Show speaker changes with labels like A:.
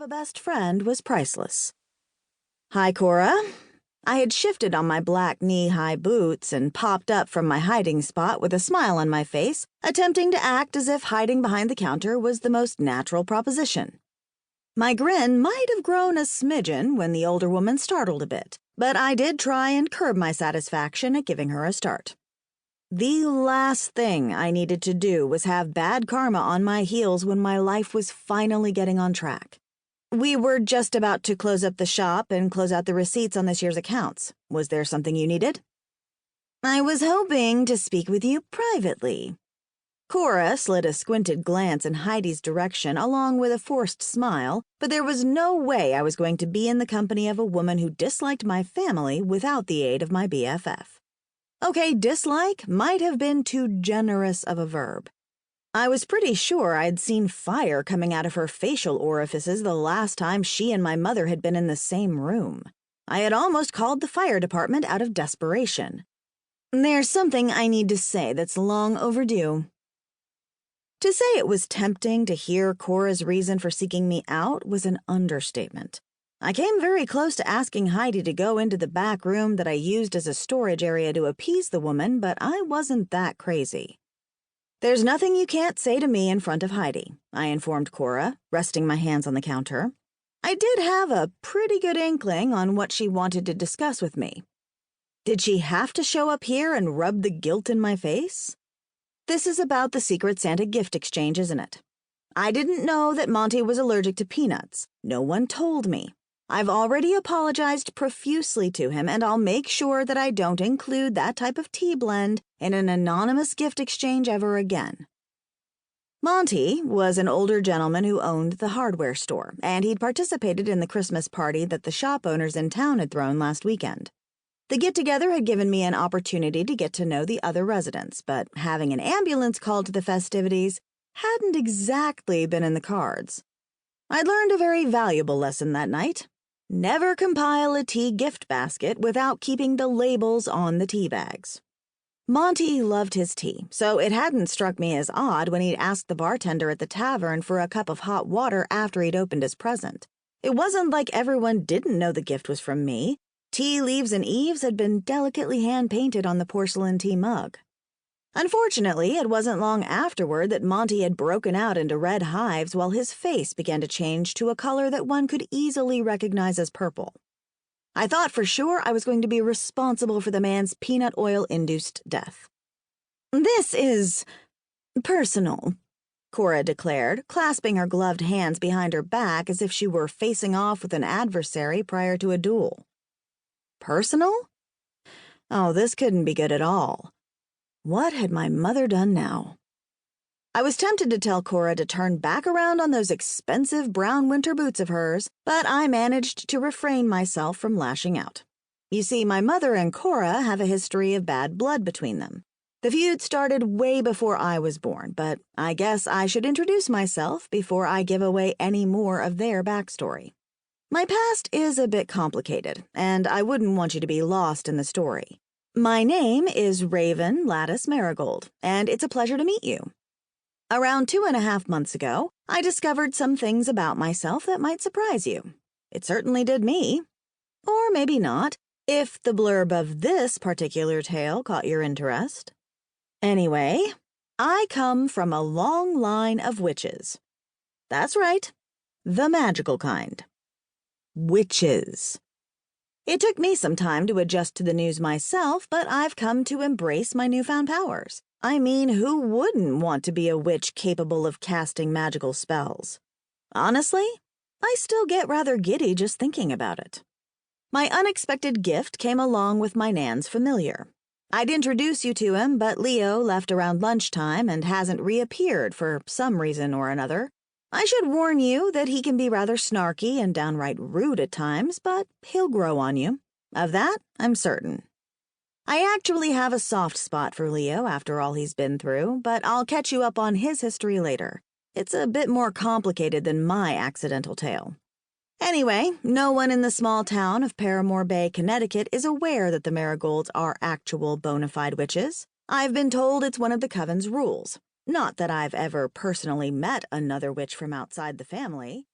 A: a best friend was priceless. Hi, Cora. I had shifted on my black knee-high boots and popped up from my hiding spot with a smile on my face, attempting to act as if hiding behind the counter was the most natural proposition. My grin might have grown a smidgen when the older woman startled a bit, but I did try and curb my satisfaction at giving her a start. The last thing I needed to do was have bad karma on my heels when my life was finally getting on track. We were just about to close up the shop and close out the receipts on this year's accounts. Was there something you needed? I was hoping to speak with you privately. Cora slid a squinted glance in Heidi's direction along with a forced smile, but there was no way I was going to be in the company of a woman who disliked my family without the aid of my BFF. Okay, dislike might have been too generous of a verb. I was pretty sure I'd seen fire coming out of her facial orifices the last time she and my mother had been in the same room. I had almost called the fire department out of desperation. There's something I need to say that's long overdue. To say it was tempting to hear Cora's reason for seeking me out was an understatement. I came very close to asking Heidi to go into the back room that I used as a storage area to appease the woman, but I wasn't that crazy. There's nothing you can't say to me in front of Heidi, I informed Cora, resting my hands on the counter. I did have a pretty good inkling on what she wanted to discuss with me. Did she have to show up here and rub the guilt in my face? This is about the Secret Santa gift exchange, isn't it? I didn't know that Monty was allergic to peanuts. No one told me. I've already apologized profusely to him, and I'll make sure that I don't include that type of tea blend in an anonymous gift exchange ever again. Monty was an older gentleman who owned the hardware store, and he'd participated in the Christmas party that the shop owners in town had thrown last weekend. The get-together had given me an opportunity to get to know the other residents, but having an ambulance called to the festivities hadn't exactly been in the cards. I'd learned a very valuable lesson that night. Never compile a tea gift basket without keeping the labels on the tea bags. Monty loved his tea, so it hadn't struck me as odd when he'd asked the bartender at the tavern for a cup of hot water after he'd opened his present. It wasn't like everyone didn't know the gift was from me. Tea leaves and eaves had been delicately hand-painted on the porcelain tea mug. Unfortunately, it wasn't long afterward that Monty had broken out into red hives while his face began to change to a color that one could easily recognize as purple. I thought for sure I was going to be responsible for the man's peanut oil-induced death. This is personal, Cora declared, clasping her gloved hands behind her back as if she were facing off with an adversary prior to a duel. Personal? Oh, this couldn't be good at all. What had my mother done now? I was tempted to tell Cora to turn back around on those expensive brown winter boots of hers, but I managed to refrain myself from lashing out. You see, my mother and Cora have a history of bad blood between them. The feud started way before I was born, but I guess I should introduce myself before I give away any more of their backstory. My past is a bit complicated, and I wouldn't want you to be lost in the story. My name is Raven Marigold, and it's a pleasure to meet you. Around 2.5 months ago, I discovered some things about myself that might surprise you. It certainly did me. Or maybe not, if the blurb of this particular tale caught your interest. Anyway, I come from a long line of witches. That's right, the magical kind. Witches. It took me some time to adjust to the news myself, but I've come to embrace my newfound powers. I mean, who wouldn't want to be a witch capable of casting magical spells? Honestly, I still get rather giddy just thinking about it. My unexpected gift came along with my Nan's familiar. I'd introduce you to him, but Leo left around lunchtime and hasn't reappeared for some reason or another. I should warn you that he can be rather snarky and downright rude at times, but he'll grow on you. Of that, I'm certain. I actually have a soft spot for Leo after all he's been through, but I'll catch you up on his history later. It's a bit more complicated than my accidental tale. Anyway, no one in the small town of Paramour Bay, Connecticut is aware that the Marigolds are actual bona fide witches. I've been told it's one of the coven's rules. Not that I've ever personally met another witch from outside the family.